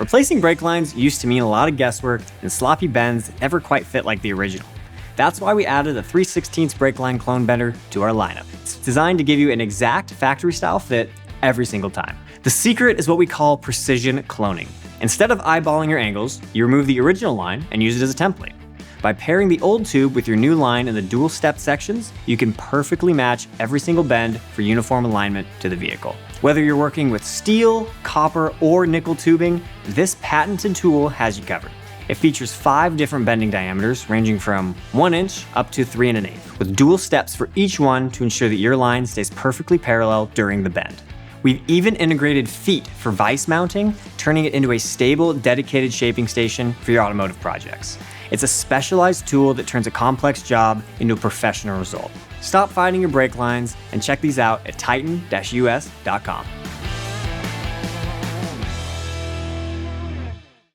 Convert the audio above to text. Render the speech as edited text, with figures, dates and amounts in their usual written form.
Replacing brake lines used to mean a lot of guesswork and sloppy bends that never quite fit like the original. That's why we added a 3/16 brake line clone bender to our lineup. It's designed to give you an exact factory-style fit every single time. The secret is what we call precision cloning. Instead of eyeballing your angles, you remove the original line and use it as a template. By pairing the old tube with your new line in the dual step sections, you can perfectly match every single bend for uniform alignment to the vehicle. Whether you're working with steel, copper, or nickel tubing, this patented tool has you covered. It features 5 different bending diameters ranging from 1 inch up to 3 1/8, with dual steps for each one to ensure that your line stays perfectly parallel during the bend. We've even integrated feet for vise mounting, turning it into a stable, dedicated shaping station for your automotive projects. It's a specialized tool that turns a complex job into a professional result. Stop fighting your brake lines and check these out at titan-us.com.